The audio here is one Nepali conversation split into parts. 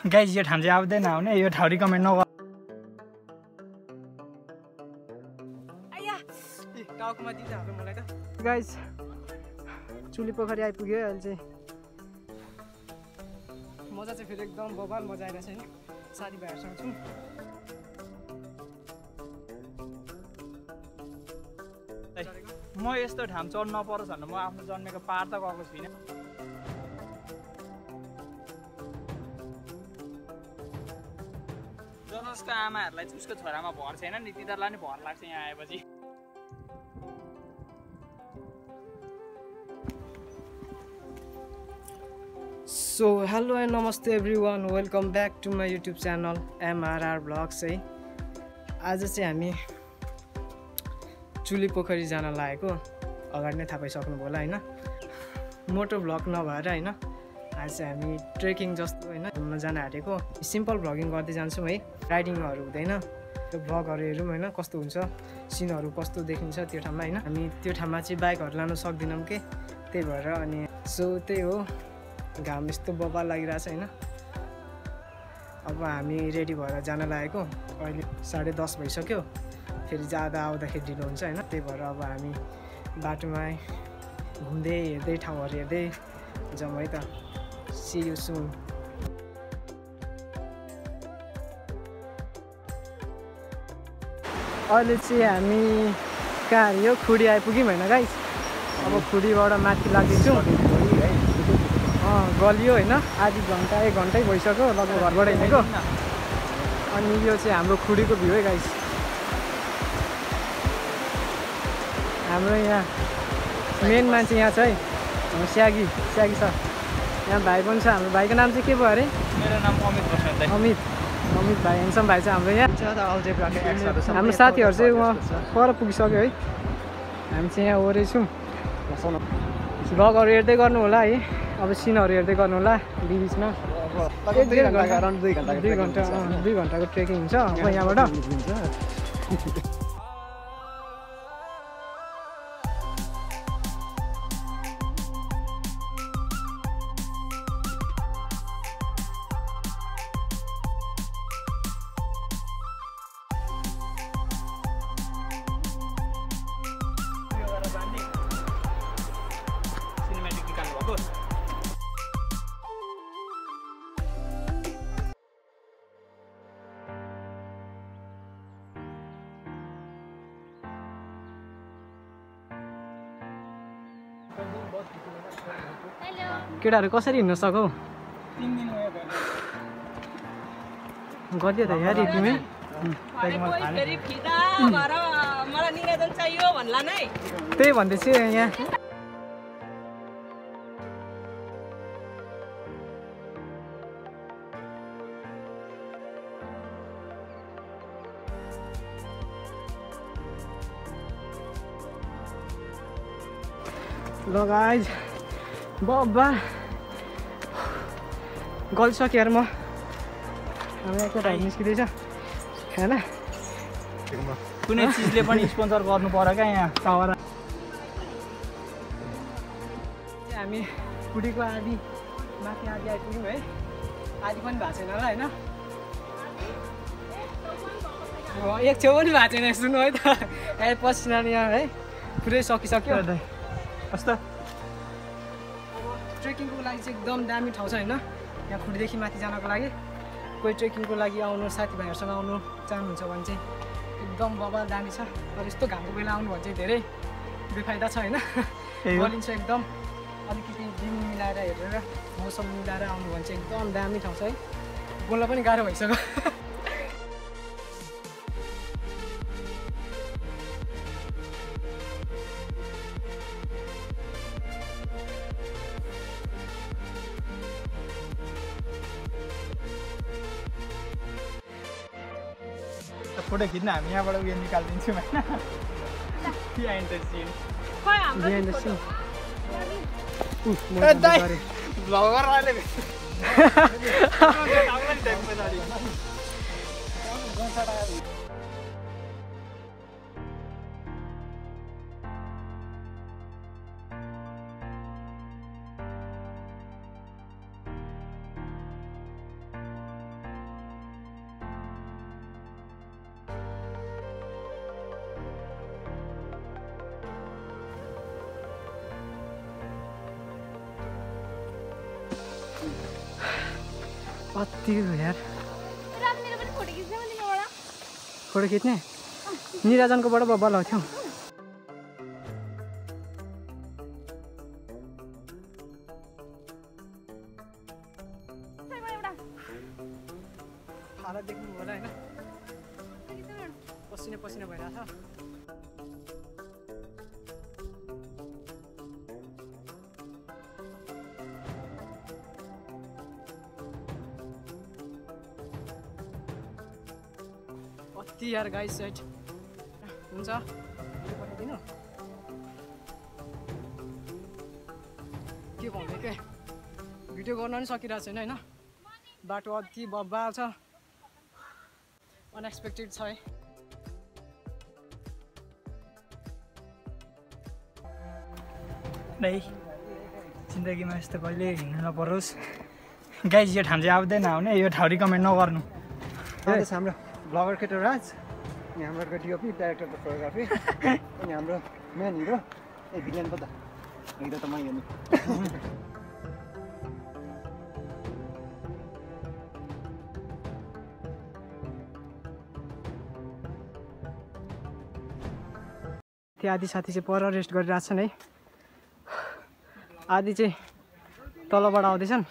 गाइज यो ठाउँ चाहिँ आउँदैन आउने यो ठाउँ रिकमेन्ड नगर टाउकोमा दिन्छ हाम्रो मलाई त गाइज चुली पोखरी आइपुग्यो अहिले चाहिँ मजा चाहिँ फेरि एकदम बबाल मजा आइरहेछ हैन साथीभाइहरूसँग छु म यस्तो ठाउँ चढ्न नपरोस् भनेर म आफ्नो जन्मेको पार त गएको छुइनँ जसको आमाहरूलाई चाहिँ उसको छोरामा भर छैन नि तिनीहरूलाई नि भर लाग्छ यहाँ आएपछि सो हेलो एन्ड नमस्ते everyone welcome back to my YouTube channel MRR Vlogs है आज चाहिँ हामी चुली पोखरी जान लागेको अगाडि नै थाहा पाइसक्नुभयो होला हैन मोटो भ्लग नभएर हैन आज चाहिँ हामी ट्रेकिङ जस्तो हैन घुम्न जान आँटेको सिम्पल भ्लगिङ गर्दै जान्छौँ है राइडिङहरू हुँदैन त्यो भ्लगहरू हेरौँ हैन कस्तो हुन्छ सिनहरू कस्तो देखिन्छ त्यो ठाउँमा हैन हामी त्यो ठाउँमा चाहिँ बाइकहरू लान सक्दैनौँ के त्यही भएर अनि सो त्यही हो घाम यस्तो बबाल लागिरहेछ हैन अब हामी रेडी भएर जान लागेको अहिले 10:30 भइसक्यो फेरि जाँदा आउँदाखेरि ढिलो हुन्छ हैन त्यही भएर अब हामी बाटोमा घुम्दै हेर्दै ठाउँहरू हेर्दै जाउँ है त सी यु सुन अहिले चाहिँ हामी कहाँ यो खुडी आइपुग्यौँ होइन गाइस अब खुडीबाट माथि लाग्दैछौँ गलियो होइन आधी घन्टा 1 घन्टै भइसक्यो लगभग घरबाट हिँडेको अनि यो चाहिँ हाम्रो खुडीको भ्यू है गाइस हाम्रो यहाँ मेन मान्छे यहाँ छ है हाम्रो स्यागी छ यहाँ भाइ पनि छ हाम्रो भाइको नाम चाहिँ के भयो अरे मेरो नाम अमित बस्नेत अमित भाइ हेन्सम भाइ चाहिँ हाम्रो यहाँ हाम्रो साथीहरू चाहिँ उहाँ पर पुगिसक्यो है हामी चाहिँ यहाँ वरै छौँ भ्लगहरू हेर्दै गर्नु होला है अब सिनहरू हेर्दै गर्नु होला बिचमा 2 घन्टाको ट्रेकिङ हुन्छ अब यहाँबाट केटाहरू कसरी हिँड्न सकौ 3 दिन गरिदियो त यार तिमी त्यही भन्दैछु यहाँ ल गाइज बब्बा गलिसक्यो यार म हाम्रो केटा निस्किँदैछ हैन कुनै चिजले पनि स्पोन्सर गर्नु पर्यो क्या यहाँ टावर हामी खुडीको आधी माथि आधी आइपुग्यौँ है आधी पनि भएको छैन होला हैन एक छेउ पनि भएको छैन सुन्नु है त ए पसिना यहाँ है पुरै सकिसक्यो कस्तो ट्रेकिङको लागि चाहिँ एकदम दामी ठाउँ छ हैन यहाँ खुडीदेखि माथि जानको लागि कोही ट्रेकिङको लागि आउनु साथीभाइहरूसँग आउनु चाहनुहुन्छ भने चाहिँ एकदम बबाल दामी छ तर यस्तो घामको बेला आउनु भने चाहिँ धेरै बेफाइदा छ हैन गलिन्छ एकदम अलिकति दिन मिलाएर हेरेर मौसम मिलाएर आउनु भने चाहिँ एकदम दामी ठाउँ छ है बोल्न पनि गाह्रो भइसक्यो फोटो खिच्न हामी यहाँबाट उयो निकालिदिन्छौँ होइन भ्लगर अहिले अति यार रात मेरो पनि फोटो खिच्ने भने एउटा फोटो खिच्ने निराजनकोबाट बब्बल आउँथ्यौ एउटा हालत देख्नु होला हैन पसिना पसिना भइरहेछ अति यार गाइस सेट हुन्छ पठाइदिनु के भन्ने के भिडियो गर्न पनि सकिरहेको छैन होइन बाटो अति बब्बाल छ अनएक्सपेक्टेड छ है नै जिन्दगीमा यस्तो कहिले हिँड्नु नपरोस् गाइज यो ठाउँ चाहिँ आउँदैन आउने यो ठाउँ रिकमेन्ड नगर्नु हाम्रो ब्लगर केटो राज अनि हाम्रो डिओपी डाइरेक्टर अफ फोटोग्राफी अनि हाम्रो मेन हिरो ए भिलेन पो त हिरो त मै हो नि त्यो आदि साथी चाहिँ पर रेस्ट गरिरहेछन् है आदि चाहिँ तलबाट आउँदैछन्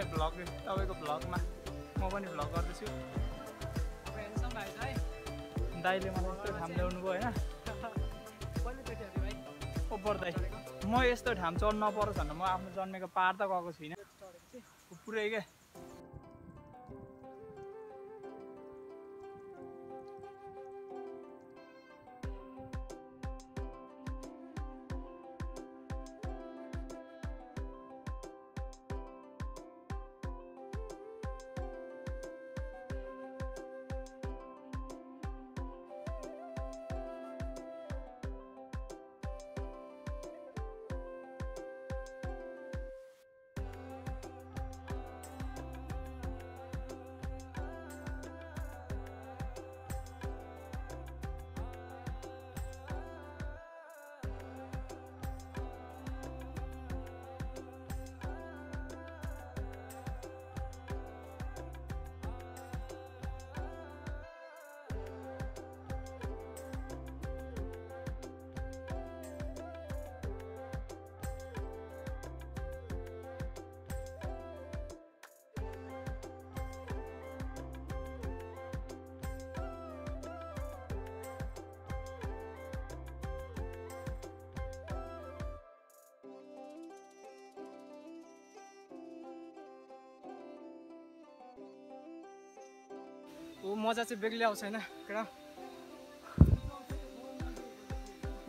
ब्लग तपाईँको ब्लगमा म पनि ब्लग गर्दैछु दाइले मलाई यस्तो ठाउँ ल्याउनु भयो होइन ओपर दाइ म यस्तो ठाउँ चढ्नु नपरोस् भनेर म आफ्नो जन्मेको पार त गएको छुइनँ पुरै क्या ऊ मजा चाहिँ बेग्लै आउँछ होइन केटा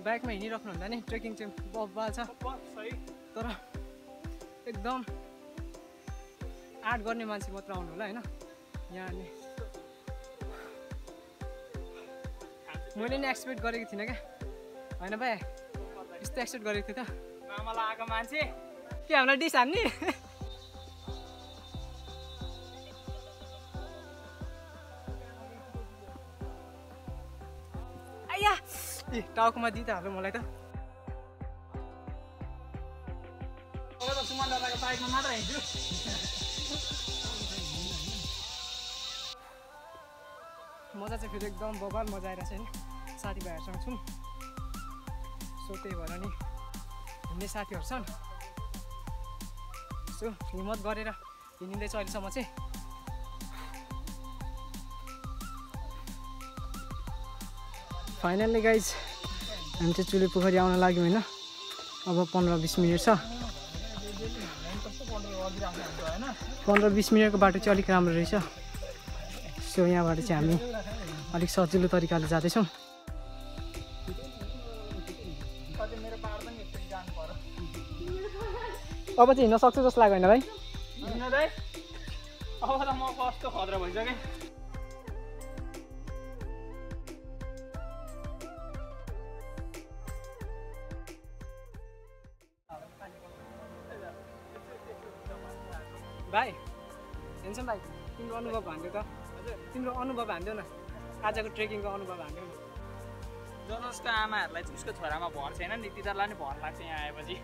बाइकमा हिँडिराख्नु हुँदा नि ट्रेकिङ चाहिँ बब्बाल छ तर एकदम आर्ट गर्ने मान्छे मात्र आउनु होला होइन यहाँ नि मैले नि एक्सपेक्ट गरेको थिइनँ क्या होइन भाइ यस्तो एक्सपेक्ट गरेको थिएँ त आमालाई आएको मान्छे के हामीलाई डिस हान्ने ए टाउकोमा दिइ त हाल्नु मलाई त सुमन दादाको बाइकमा मात्र हिँड्छु मजा चाहिँ फेरि एकदम बबाल मजा आइरहेको छ नि साथीभाइहरूसँग छौँ सो त्यही भएर नि हिँड्ने साथीहरू छन् सो हिम्मत गरेर हिँडिँदैछ अहिलेसम्म चाहिँ फाइनल्ली गाइज हामी चाहिँ चुले पोखरी आउन लाग्यौँ होइन अब 15-20 मिनट छ 15-20 मिनटको बाटो चाहिँ अलिक राम्रो रहेछ सो यहाँबाट चाहिँ हामी अलिक सजिलो तरिकाले जाँदैछौँ अब चाहिँ हिँड्न सक्छु जस्तो लाग्यो होइन भाइ अब त म कस्तो खतरा भइसकेँ भाइ हेर्छ भाइ तिम्रो अनुभव भन्थ्यो त तिम्रो अनुभव भन्थ्यो न आजको ट्रेकिङको अनुभव भन्थ्यो न जसको आमाहरूलाई चाहिँ उसको छोरामा भर छैन नि तिनीहरूलाई नि भर लाग्छ यहाँ आएपछि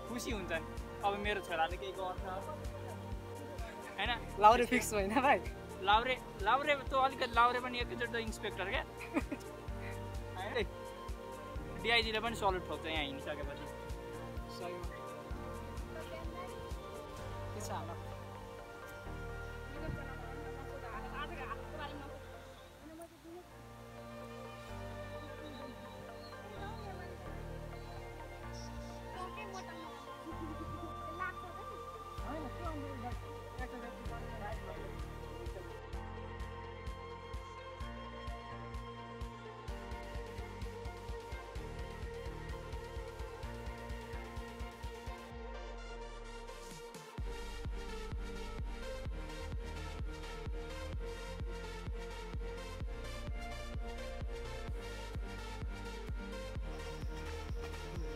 खुसी हुन्छन् अब मेरो छोराले केही गर्छ होइन लाउरे फिक्स होइन भाइ लाउरे त अलिकति लाउरे पनि एकैचोटि त इन्सपेक्टर क्या डिआइजीले पनि सल्युट ठोक्छ यहाँ हिँडिसकेपछि सही हो के छ हाल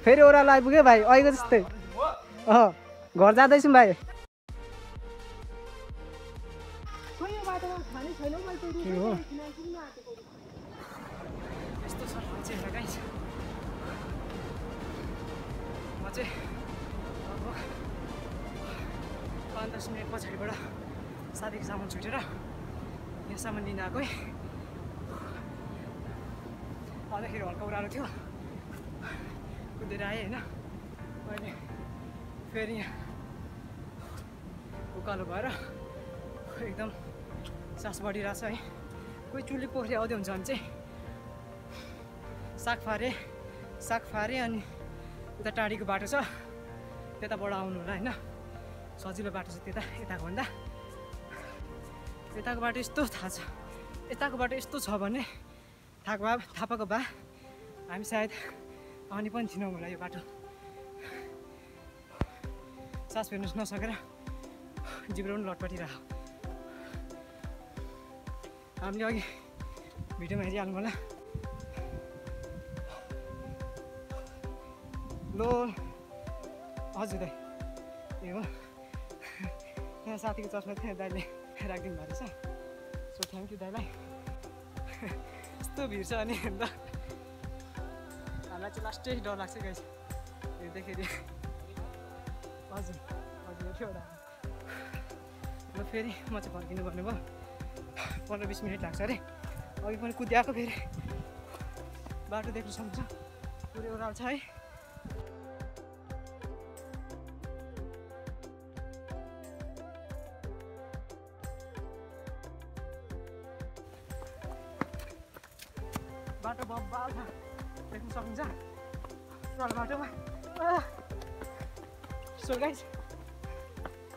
फेरि ओह्रालो आइपुग्यो भाइ अहिलेको जस्तै घर जाँदैछौँ भाइ यस्तो छ चाहिँ गाइस म चाहिँ अब 5-10 मिनट पछाडिबाट साथीको सामान छुटेर यहाँ सामान लिन आएको है आउँदाखेरि हल्का ओह्रालो थियो कुदेर आएँ होइन अहिले फेरि यहाँ उकालो भएर एकदम सास बढिरहेछ है कोही चुली पोखरी आउँदै हुन्छ भने चाहिँ साग फारे अनि उता टाढीको बाटो छ त्यताबाट आउनु होला होइन सजिलो बाटो छ यताको भन्दा यताको बाटो यस्तो थाहा छ यताको बाटो यस्तो छ भने थाहा पाएको भए हामी सायद आउने पनि थिएनौँ होला यो बाटो सास फेर्नु नसकेर जिब्रो पनि लटपटिरहेको हामीले अघि भिडियोमा हेरिहाल्नु होला लो हजुर दाइ ए हो यहाँ साथीको चस्मा थियो दाइले राखिदिनु भएको रहेछ सो थ्याङ्क यू दाइलाई यस्तो भिड छ अनि अन्त हामीलाई चाहिँ लास्टै डर लाग्छ गाइस हेर्दाखेरि हजुर एउटा ल फेरि म चाहिँ फर्किनु पर्ने भयो 15-20 मिनट लाग्छ अरे अघि पनि कुद्याएको फेरि बाटो देख्नु सक्छ पुरै ओह्रालो छ है बाटो बब्बाल छ देख्नु सक्नुहुन्छ ओह्रालो बाटोमा सो गाइज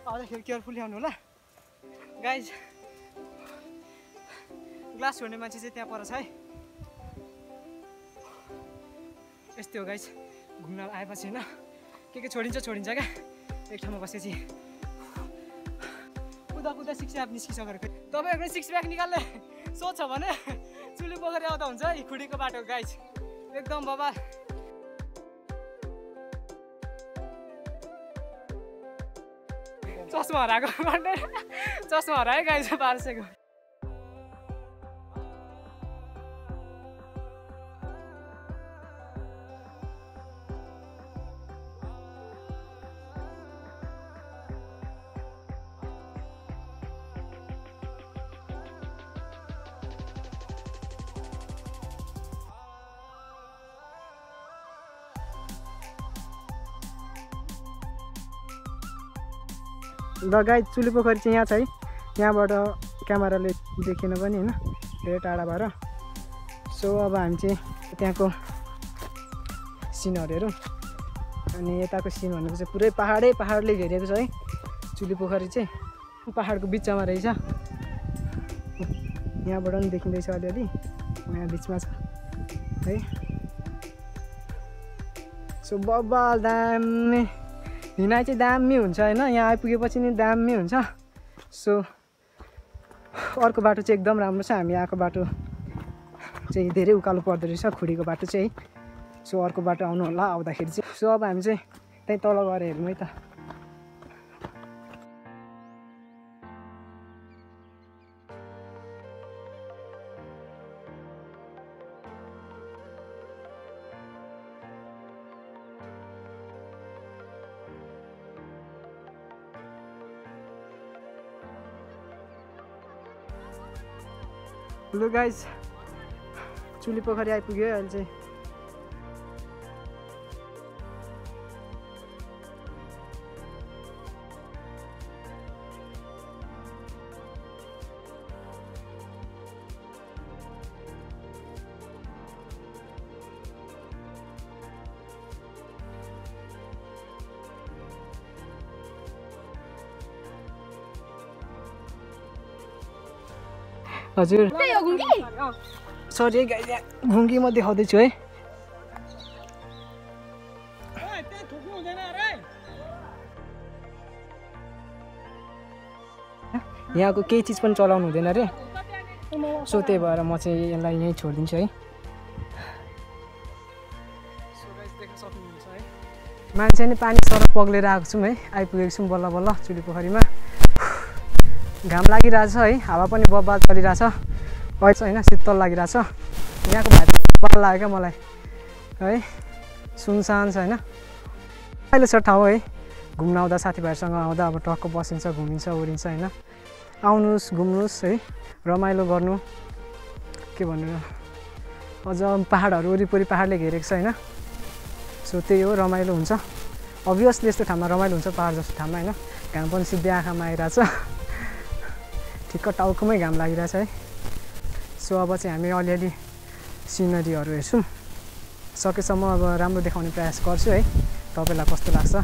आउँदाखेरि केयरफुली आउनु होला गाइज ग्लास छोड्ने मान्छे चाहिँ त्यहाँ पर छ है यस्तै हो गाइज घुम्न आएपछि होइन के छोडिन्छ क्या एक ठाउँमा बसेपछि कुदा सिक्स प्याक निस्किसकेर तपाईँहरूको सिक्स प्याक निकाल्ने सोच छ भने चुली पोखरी आउँदा हुन्छ है खुडीको बाटो गाइज एकदम बाबा चस्मा हराएको चस्मा हरायो गाइज 1200को ल गाइज चुली पोखरी चाहिँ यहाँ छ है यहाँबाट क्यामेराले देखेन पनि होइन धेरै टाढा भएर सो अब हामी चाहिँ त्यहाँको सिनहरू हेरौँ अनि यताको सिन भनेको चाहिँ पुरै पहाडले घेरिएको छ है चुली पोखरी चाहिँ पहाडको बिचमा रहेछ यहाँबाट पनि देखिँदैछ अलिअलि यहाँ बिचमा छ है सो बब्बाल दामी हिँडाइ चाहिँ दामी हुन्छ होइन यहाँ आइपुगेपछि नि दामी हुन्छ सो अर्को बाटो चाहिँ एकदम राम्रो छ हामी आएको बाटो चाहिँ धेरै उकालो पर्दो रहेछ खुडीको बाटो चाहिँ सो अर्को बाटो आउनु होला आउँदाखेरि चाहिँ सो अब हामी चाहिँ त्यहीँ तल गएर हेरौँ है त लु गाइस चुली पोखरी आइपुग्यो अहिले चाहिँ। हजुर त्यही हो घुङ्गी सरी गाइस घुङ्गी म देखाउँदैछु है। यहाँको केही चिज पनि चलाउनु हुँदैन अरे, सो त्यही भएर म चाहिँ यसलाई यहीँ छोडिदिन्छु है। मान्छे नि पानी सर पग्लेर आएको छौँ है, आइपुगेको छौँ बल्ल बल्ल चुली पोखरीमा। घाम लागिरहेछ है, हावा पनि बब्बाल चलिरहेछ अहिले होइन, शीतल लागिरहेछ। यहाँको भाइ बल्ल लाग्यो क्या मलाई है, सुनसान छ होइन, अहिले छ ठाउँ है घुम्न आउँदा, साथीभाइहरूसँग आउँदा अब टक्क बसिन्छ, घुमिन्छ ओरिन्छ होइन। आउनुहोस् घुम्नुहोस् है, रमाइलो गर्नु, के भन्नु, अझ पाहाडहरू वरिपरि पाहाडले घेरेको छ होइन, सो त्यही हो रमाइलो हुन्छ। अभियसली यस्तो ठाउँमा रमाइलो हुन्छ, पाहाड जस्तो ठाउँमा होइन। घाम पनि सिधै आँखामा आइरहेछ, ठिक्क टाउकोमै घाम लागिरहेछ है। सो अब चाहिँ हामी अलिअलि सिनरीहरू हेर्छौँ, सकेसम्म अब राम्रो देखाउने प्रयास गर्छु है। तपाईँलाई कस्तो लाग्छ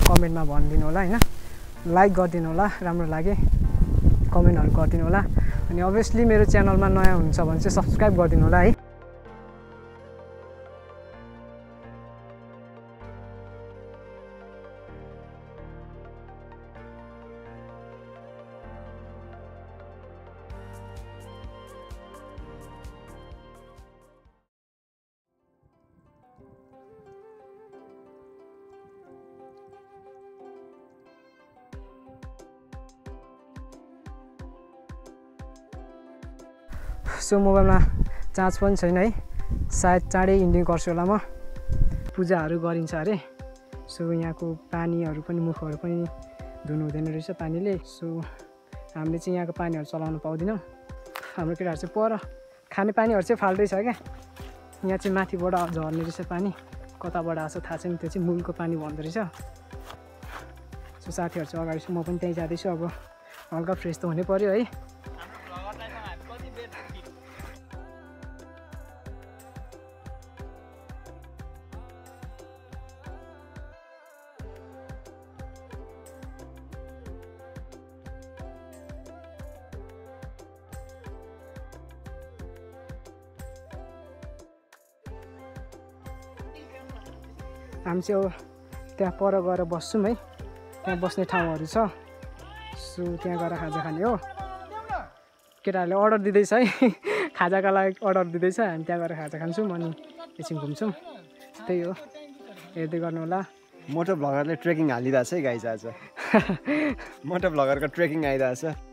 कमेन्टमा भनिदिनु होला होइन, लाइक गरिदिनु होला, राम्रो लागे कमेन्टहरू गरिदिनु होला। अनि अभियसली मेरो च्यानलमा नयाँ हुनुहुन्छ भने चाहिँ सब्सक्राइब गरिदिनु होला है। सो मोबाइलमा चार्ज पनि छैन है, सायद चाँडै इन्डिङ गर्छु होला म। पूजाहरू गरिन्छ अरे, सो यहाँको पानीहरू पनि मुखहरू पनि धुनु हुँदैन रहेछ पानीले। सो हामीले चाहिँ यहाँको पानीहरू चलाउनु पाउँदैनौँ। हाम्रो केटाहरू चाहिँ पर खाने पानीहरू चाहिँ फाल्टै छ क्या, यहाँ चाहिँ माथिबाट झर्ने रहेछ पानी, कताबाट आएको थाहा छैन, त्यो चाहिँ मूलको पानी भन्दो रहेछ। सो साथीहरू चाहिँ अगाडि छ, म पनि त्यहीँ जाँदैछु। अब हल्का फ्रेस त हुनै पऱ्यो है। हामी चाहिँ अब त्यहाँ पर गएर बस्छौँ है, त्यहाँ बस्ने ठाउँहरू छ। सो त्यहाँ गएर खाजा खाने हो। केटाहरूले अर्डर दिँदैछ है, खाजाका लागि अर्डर दिँदैछ, हामी त्यहाँ गएर खाजा खान्छौँ अनि एकछिन घुम्छौँ। त्यही हो, हेर्दै गर्नु होला। मोटो भ्लगरले ट्रेकिङ हालिरहेछ है गाइज आज। मोटो भ्लगरको ट्रेकिङ आइरहेछ।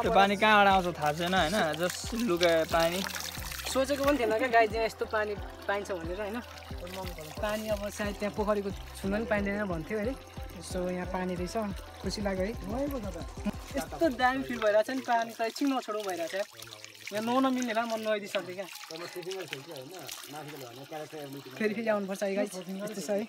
त्यो पानी कहाँबाट आउँछ थाहा छैन होइन, जस्ट लुगा पानी। सोचेको पनि थिएन क्या गाई चाहिँ यस्तो पानी पाइन्छ भनेर होइन। पानी अब सायद त्यहाँ पोखरीको छुन पनि पाइँदैन भन्थ्यो है। सो यहाँ पानी रहेछ, खुसी लाग्यो है। यस्तो दामी फिल भइरहेछ नि, पानी त एकछिन नछोडौँ भइरहेछ। यहाँ नुहाउन मिल्ने भए म नुहाइदिइसक्थेँ क्या। फेरि फेरि आउनुपर्छ है गाई, यस्तो छ है।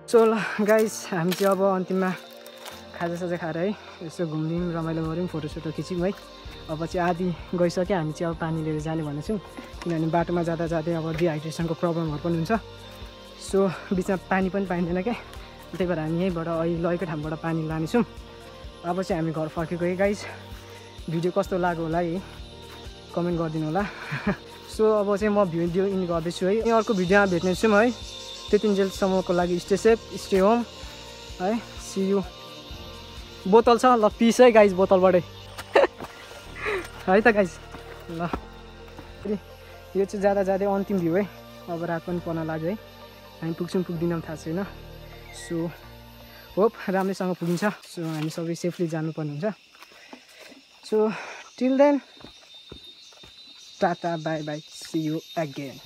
सो ल गाइस, हामी चाहिँ अब अन्तिममा खाजासाजा खाएर है यसो घुम्यौँ, रमाइलो गऱ्यौँ, फोटोसोटो खिच्यौँ है। अब चाहिँ आधी गइसक्यो, हामी चाहिँ अब पानी लिएर जाने भनेको छौँ, किनभने बाटोमा जाँदा जाँदै अब डिहाइड्रेसनको प्रब्लमहरू पनि हुन्छ। सो बिचमा पानी पनि पाइँदैन क्या, त्यही भएर हामी यहीँबाट अहिले लगेको ठाउँबाट पानी लानेछौँ। अब चाहिँ हामी घर फर्केको है गाइस। भिडियो कस्तो लाग्यो होला है कमेन्ट गरिदिनु होला सो अब चाहिँ म भिडियो इन गर्दैछु है अनि अर्को भिडियोमा भेट्नेछौँ है त्यतिन्जेलसम्मको लागि स्टे सेफ स्टे होम है सी यू बोतल छ ल पिस है गाइज बोतलबाटै है त गाइज ल यो चाहिँ जाँदै अन्तिम भ्यू है अब रात पनि पर्न लाग्यो है हामी पुग्छौँ पुग्दिनौँ थाहा छैन सो होप राम्रैसँग पुगिन्छ सो हामी सबै सेफली जानुपर्ने हुन्छ so till then tata bye bye see you again